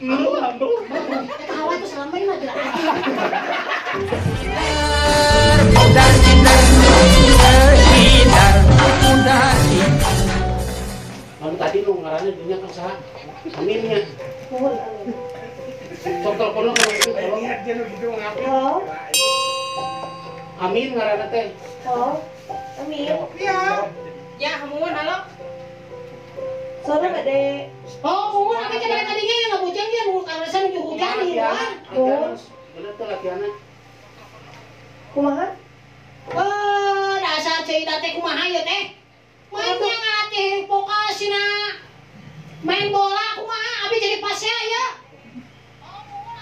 Ambu. Eta hawa tuh selama ini mah gerak aja. Lalu tadi lu ngarannya dunia kan saha? Aminnya. Sok telepon lo kalau gitu tolong. Dia nu gitu ngapain? Oh, Amin ngaranna teh. oh, Amin. Iya. Ya, hamuan halo. Soalnya nggak deh. Oh, mumun apa cara tadinya yang nggak hujan dia mau karasan juga hujan di luar. Bener tuh latihannya. Kumaha? Oh, dasar cerita teh kumaha ya teh. Mainnya ngelatih vokal sina. Main bola kumaha abi jadi pasnya ya.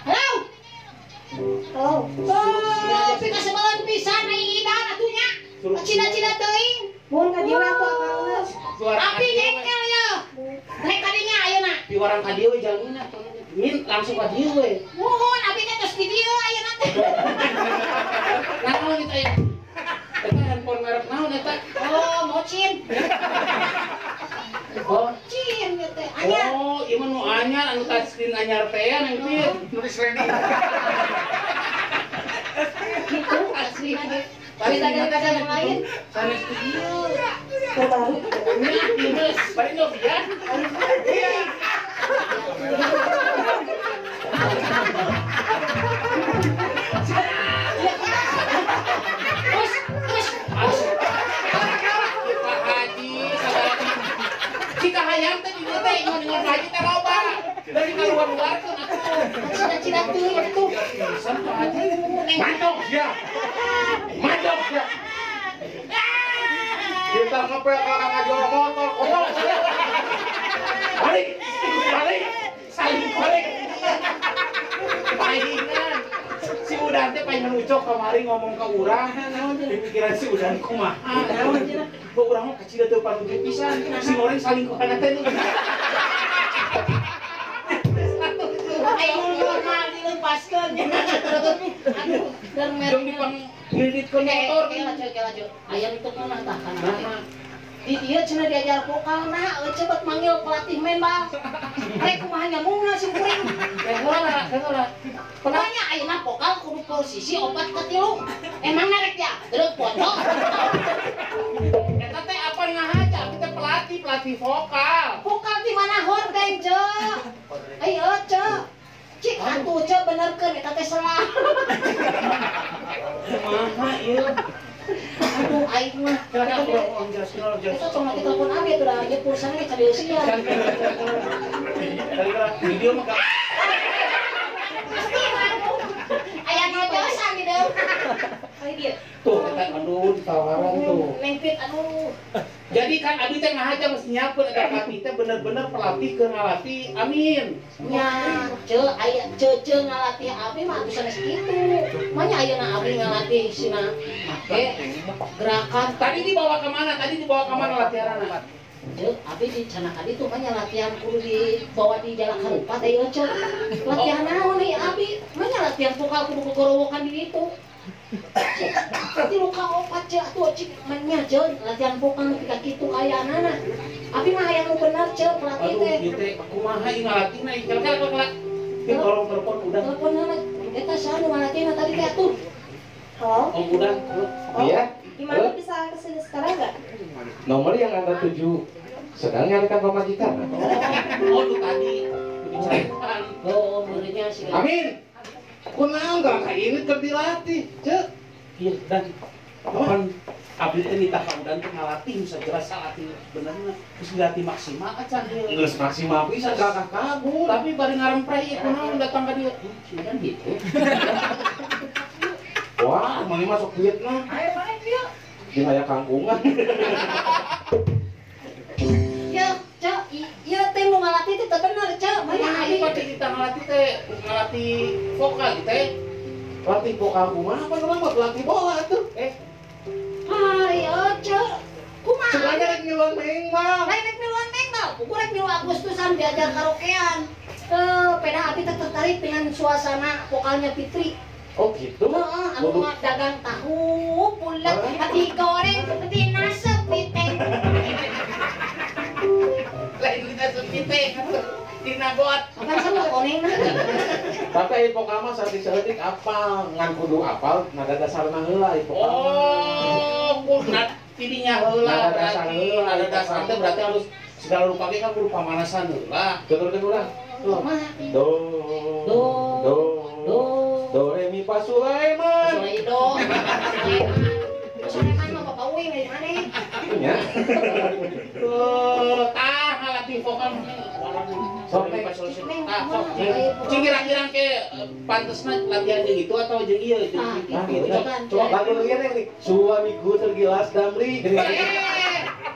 Halo. Halo. Oh, pika sebalan pisan ai idan atunya. Cina-cina teuing. Mohon ka dieu aku akalna. Abi jengkel ya. Rek kadinya ayeuna. Di warang ka dieu we jalmina. Min langsung ka dieu we. Mohon abi teh tos di dieu ayeuna teh. Naon kita ya? Eta handphone merek naon eta? Oh, mocin. Oh. Mocin ya teh. Anyar. Oh, ieu mah nu anyar anu touchscreen anyar teh nang pit. Nulis ready. Gitu asli aja. Tapi ada yang lain. Sanes di dieu. Kembali. Ini dimes, bari Novia. Iya. Terus Pak Haji, sabar. Jika hayang teh di dieu teh ngon Haji teh loba. Dari kaluar-luar tuh cina-cina tuh itu. Pisan Pak Haji. Mantap ya. Mantap ya. Kita ngepel orang ngajol motor, kotor. Balik, balik, saling balik. Palingan si Udan teh pengen ucok kemari ngomong ke urang, di pikiran si Udan kumaha. Kok urang mah kecil teu panuju pisan, si goreng saling ku kana teh. Ayo normal dilepaskan. Aduh, dan Jeung dipang ngeditkeun motor. Oke, ayam itu mana tah kana. Di dia cenah diajar vokal nah cepet manggil pelatih main bal. Rek kumaha nyamungna sim kuring. Kenapa? Pokoknya ayeuna vokal kudu posisi 4 ke 3. Emang rek ya? Terus foto. Eta teh apa ngahaja? Kita pelatih vokal. Vokal di mana hordeng, Ce? Ayo, Ce. Cik atuh Ce benerkeun eta teh salah. Kumaha ieu? Aduh aing mah. Kita cuma kita telepon abi tuh dah aja pulsanya ke cari usia. Video mah Ayah ngojosan di dalam. Ayo dia. tuh eta aduh ditawaran tuh. Nengpit aduh. Jadi kan abi teh ngahaja mesti nyapeun eta pelatih teh bener-bener pelatih keur ngalatih Amin. Nya, Ce aya ce ngalatih abi mah atuh sanes kitu. Manya ayeuna abi ngalatih sina make gerakan. Tadi dibawa ke mana? Latihanana? Ce, abi di cenah kadi tuh manya latihan kudu dibawa di jalan harupat ayo Ce. Latihan naon nih abi? Manya latihan vokal kudu kegorowokan di ditu. Tapi luka opat Ce atuh cik manya Ce latihan vokal nu pika kitu kaya anana. Abi mah hayang nu bener Ce pelatih Aduh, teh. ieu teh kumaha ieu ngalatihna ieu kala. Ieu tolong telepon udah. Telepon nana, eta saha nu ngalatihna tadi teh atuh. Halo. Om udah. Iya. Gimana bisa kesini sekarang nggak? Nomor yang Anda tuju sedang nyarikan pemajikan. Oh, tuh tadi dibicarakan. Oh, benernya sih. Amin. Kunaon enggak kayak ini keur dilatih, Cek. Iya, dan kapan abdi teh nitah ka udan teh ngalatih bisa jelas salatih benerna. Terus dilatih maksimal acan ieu. Geus maksimal pisan kakak kabur. Tapi bari ngarempreh ieu kunaon datang ka dieu. Sudah gitu. Wah, mani masuk Vietnam. Ayo main dia. Di aya kangkungan. Ya, Ce, ieu teh nu ngalatih teh teu bener, Ce. Manya Mana abi. abi pati kita ngalatih teh ngalatih vokal teh. Latih vokal kumaha apa nama buat latih bola tuh. Ayo, Ce. Kumaha? Sebenarnya rek nyulang mengmang. Lain rek miluan mental, kuku rek milu Agustusan diajar karaokean. Peda abi teh tertarik dengan suasana vokalnya Fitri. Oh gitu. Heeh, anu mah dagang tahu bulat, hati goreng, hati nasep piteng. Lain kita sepite. Dina got. Makan sama koneng na. Tapi hipokama saeutik apa ngan kudu apal nada dasarna heula hipokama. Oh, kunat tidinya heula Nada dasar berarti. heula, Nada dasar teh berarti harus segala rupa ge kan kudu pamanasan heula. Tuturkeun urang. Kumaha? Do Do. do Do. do re mi fa Sulaiman. Sulaido. Sulaiman mah bapak uing dari mana? Nya. Tah ngalatih vokal. Sok, Sok, Nek. sok. Cing kira-kira ke pantesna latihan jeung itu atau jeung ieu jeung Nah, gitu. coba lagu lagi nih. Suamiku tergilas damri.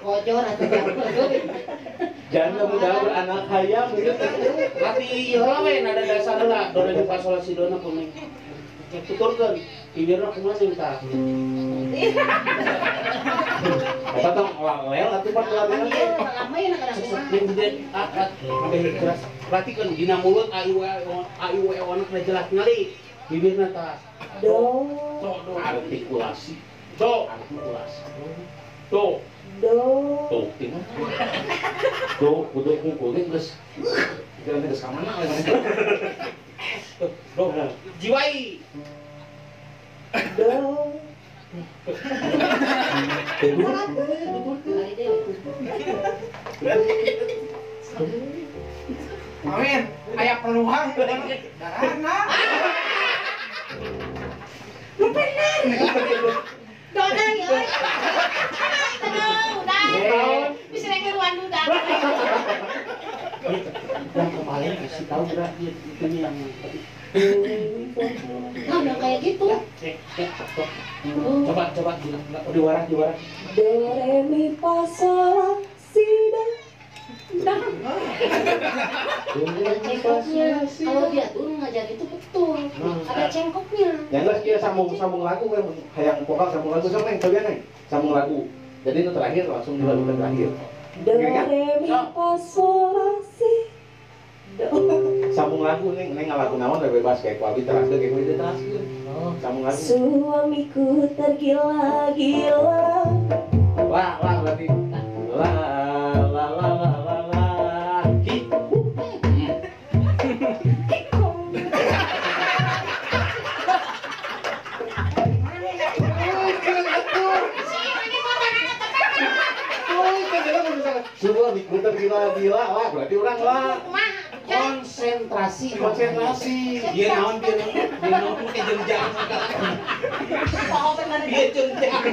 Kojor atau jangkut. Janda muda beranak hayam gitu. Latih ieu heula we nada dasar heula. Do re mi fa sol la si do na kuning. Tuturkeun. Bibirna kumaha sih tah. Eta tong lel atuh pan latihan. Iya, lama ya nak ada Yang gede akat keras. Berarti kan dina mulut aiu wana kena jelas ngali. Bibirna tah. Do. Do artikulasi. Do artikulasi. Do Do. Tinggal. Do kudu kumpul geus. Kira geus ka mana we. Do jiwai. Do. Amin, aya peluang darahna. Dona ya. Udah. Bisa lagi ruan duda. Yang kemarin kasih tahu gerak dia itu yang Nah, yang kayak gitu. coba di warak. Do re mi fa sol la si do. Dah. Cengkoknya, kalau dia tuh ngajar itu betul. Ada cengkoknya. Yang geus kieu sambung lagu we hayang vokal sambung lagu sok neng coba neng sambung lagu. Jadi itu terakhir langsung di lagu terakhir. Do re mi fa sol la si do. Sambung lagu neng ngalagu naon we bebas kayak kuabi teraskeun kayak kudu teraskeun. Sambung lagu. Suamiku tergila-gila. Lah berarti la hi. Suamiku tergila-gila lah berarti urang lah. konsentrasi. Dia naon ke jenjang dia jenjang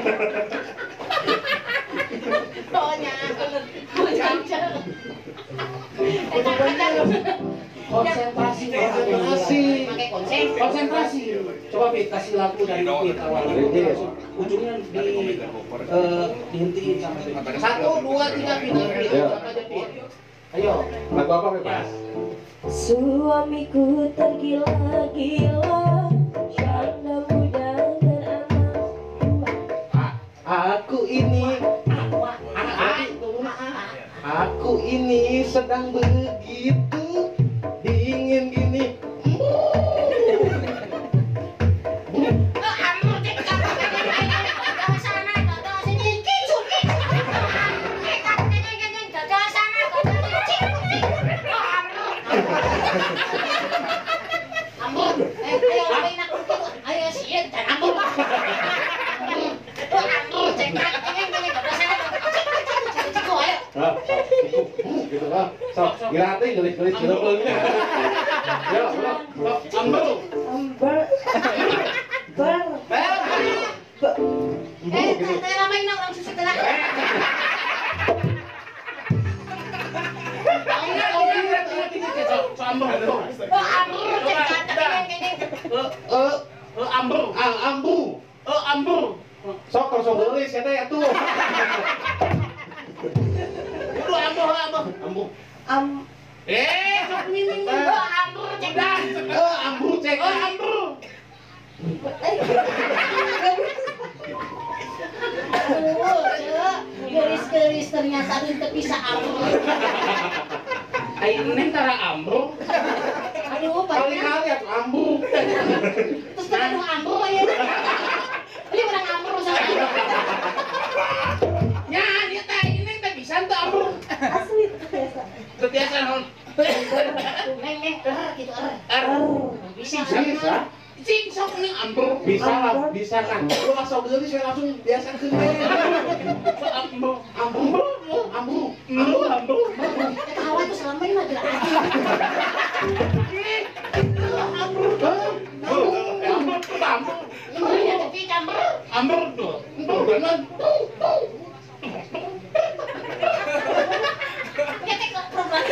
konsentrasi Pakai konsen. konsentrasi. Coba Pit kasih lagu dari Pit awal ujungnya dihentiin sama Pit. 1, 2, 3 Pit. Apa aja Pit? Ayo. Lagu apa bebas? Suamiku tergila-gila. Janda muda dan anak. Aku ini sedang begitu dingin gini. Gitu lah. Sok, gilate gelis-gelis geuleuh. Ya, Amber. Ber. Ber. Amber. sok kosong gelis eta atuh. Kudu amber. Sok miming. Amber cek dah. Ambruk cek. Amber. Geris-geris ternyata itu bisa ambruk. Ayo neng tara ambruk. Aduh, Kali-kali atuh ambruk. terus terus ambruk aja. Ini orang ambruk sama. Ya, dia teh ini teh bisa tuh ambruk. Asli biasa. Biasa non. neng gitu bisa Bisa. Cing sok nih ambruk. Bisa lah, bisa kan. Lu masuk dulu saya langsung biasa ke Ambruk. ambruk. ketawa tuh selama ini aja ya tapi campur Ambruk tuh. Benar. ya tek program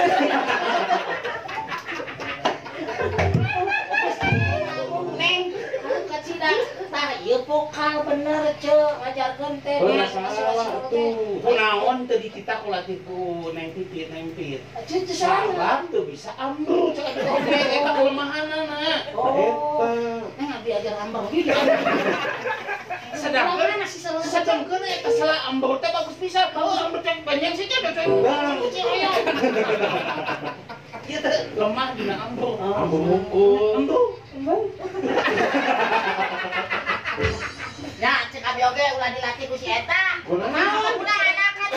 neng kacida tah ieu vokal bener ceu ngajarkeun teh Bener salah tuh. Kunaon teu ditita ku latih ku Neng Pipit. cucu salah Salah tuh bisa ambruk cek oke eta kelemahanana. oh Eta. neng abi ajar ambruk gitu Sedangkan masih selalu sedangkan eta salah ambruk teh bagus bisa. Kalau ambruk cek panjang sih teh cek kucing aya. Ieu teh lemah dina ambruk. Ambruk mungkul. Ambruk. ya cek abi oge ulah dilatih ku si eta Kunaon? udah anakan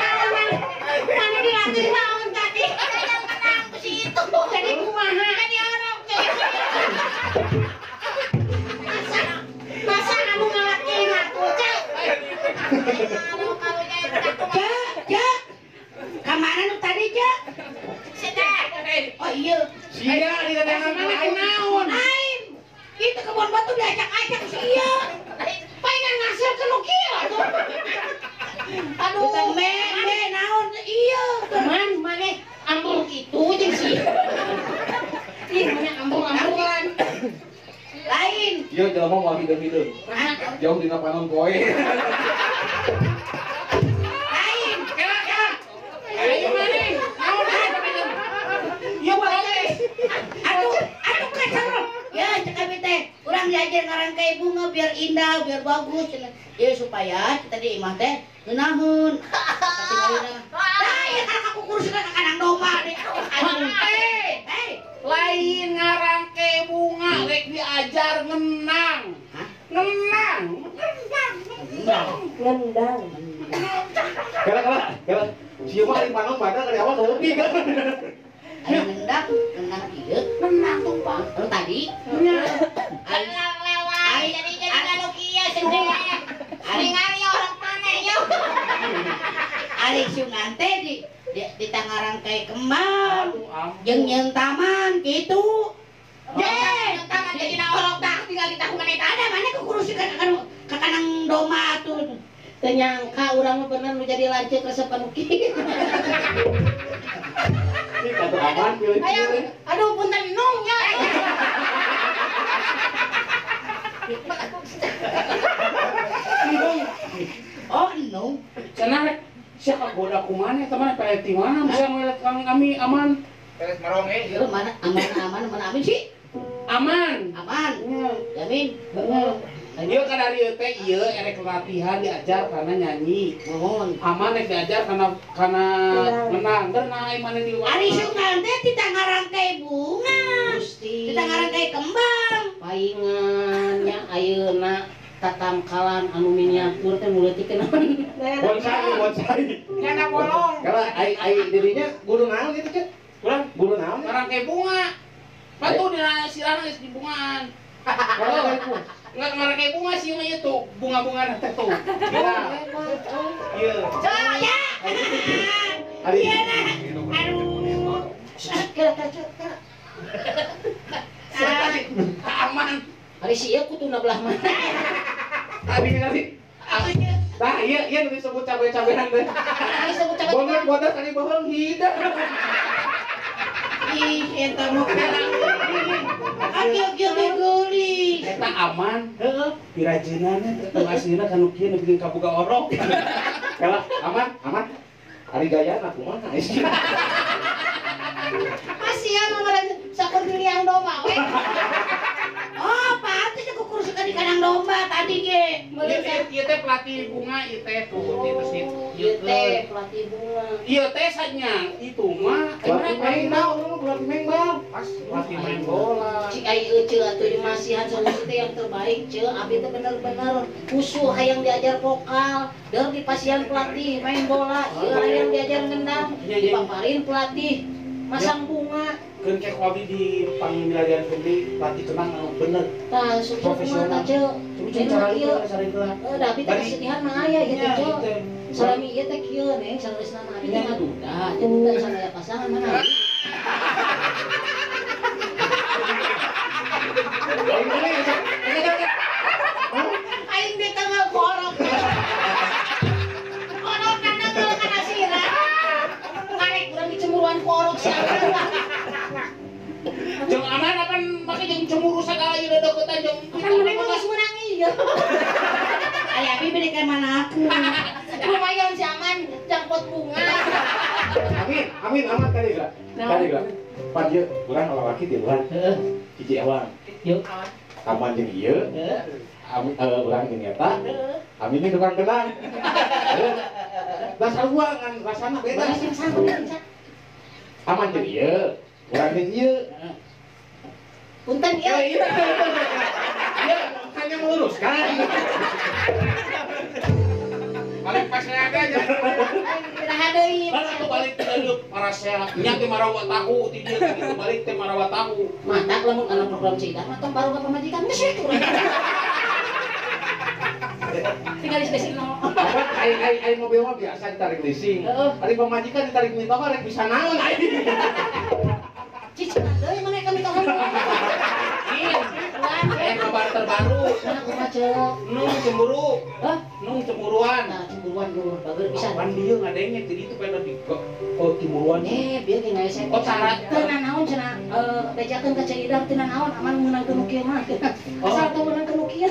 mana dilatih naon tadi saya menang ku si itu jadi kumaha kan dia orang masa kamu ngelakuin aku cek kalau jadi cek kemana lu tadi cek sedang oh iya Sia di dadangan Naon? lain itu kebun batu diajak-ajak sih iya pengen ngasih ke lu kia tuh aduh me naon iya teman mana ambruk itu jeung sih ih mana ambruk-ambrukan lain Iya jelema mau hideung-hideung. nah Jauh dina panon poe. lain Ayo mana? Naon ya boleh aduh kacau ya cek abi teh urang diajar ngarangkai bunga biar indah biar bagus ya supaya kita di imah teh ngeunaheun katingalina lah ya kan aku kuruskan kanang domba deh lain ngarangke bunga rek diajar ngenang. Ngenang. Ngendang. Kala. Sia mah ari panon pada dari awal hobi kan. ayo ngendang ieu ngendang tumpang terus tadi lewat jadi kalau kieu sedih ningali orang tanah yo ari sungan teh di tangarang kayak kembang jeung taman gitu taman jadi orang tak tinggal di tahu mana mana kekurusi ka kanang doma tuh ternyangka urang mah bener nu jadi lanceuk resepan kieu Ini kata aman pilih-pilih. aduh punten nung ya oh nung Cenah rek sia kagoda kumaha teman pengen di mana bisa ngeliat kami aman. Beres marong Lu mana aman sih Aman. jamin Ieu kan dari teh ieu erek latihan diajar karena nyanyi. mohon Aman rek diajar karena menang. Berenang mana di luar. ari sungan teh di tangarangkai bunga di tangarangkai kembang paingannya ayeuna tatangkalan anu miniatur teh muleutik naon Bonsai. nyana bolong. Kala ai dirinya guru naon gitu, Cek? Kurang Guru naon? ngarangke bunga. Batu di sirana geus di bungaan. Kalau itu. Enggak ngarangke bunga sih mah ieu tuh, bunga-bunga teh tuh. Gila. Ieu. ya Ari. aduh Aman. hari si ieu kutuna belah mana Tadi nanti. Nah, iya nu disebut cabe-cabean teh. hari sebut cabai Boner bodas tadi bohong hidang. ih eta mah aki geuli Eta aman. Heeh. Pirajeunana teu asina kanu kieu nu bikin kabuga orok. Kala aman. Ari gayana kumaha? kasihan mah sakur diliang domba we oh pantes aku kuruskan di kanang menang domba tadi ge. Ieu teh pelatih bunga ieu teh tuh itu sih. Ieu teh pelatih bunga. Ieu teh sanya itu mah Pelatih main bal, pelatih main bal. pas pelatih main bola. Cik ai euceul atuh jeung masihan solusi teh yang terbaik ceu abi teh bener-bener usuh hayang diajar vokal, deur dipasihan pelatih main bola, ieu hayang diajar ngendang, dipaparin pelatih masang bunga. Keun kek wabi di pangmilarian gede pelatih tenang anu bener. Tah sukses kumaha teh ceu. Cuma cara itu sering lah. Da abi teh kesedihan mah aya gitu ceu. Salami ieu teh kieu neng sageusna mah abi teh mah duda, jeung duda sadaya pasangan mana. Aing di tengah korok. Korok kana sirah. Karek urang dicemburuan korok si Abang. Jeung aman akan make jeung cemburu sagala ieu deukeutan jeung Kan mana mah geus menang ieu. Aya abi bede ka mana aku. Lumayan si Aman jangkot bunga. Amin amat kali gak? Kali gak? Pan ieu urang lalaki ti urang. Hiji awang. Yuk. Aman jeung ieu. Amin urang jeung eta. Amin ini tukang kenang. Da sarua ngan rasana beda. Aman jeung ieu. Urang jeung ieu. Punten ieu. Iya, hanya meluruskan. balik pas ada aja. Iraha deui. Kan aku balik ke dalam para sehat. Nya teh marawa tahu ti dieu gitu balik teh marawa tahu. Mantak lamun kana program Cidan mah tong baru ka pamajikan geus we urang. Tinggal spesial nol. Apa ai mobil mah biasa ditarik leasing. Ari pamajikan ditarik minta rek bisa naon ai. Cicing deui mana kami tong ngomong. Iya, kabar terbaru. Mana kumaha ceuk. Nung cemburu. Hah? Nung cemburuan. Nah, cemburuan dulu, bagus bisa. Pan dia ngadengnya jadi itu pada di cemburuan. Biar tinggal saya. Oh, cara. Tenan naon cenah bejakeun ka Caidah tenan naon aman meunang ke nu kieu mah. Asal teu meunang ke nu kieu.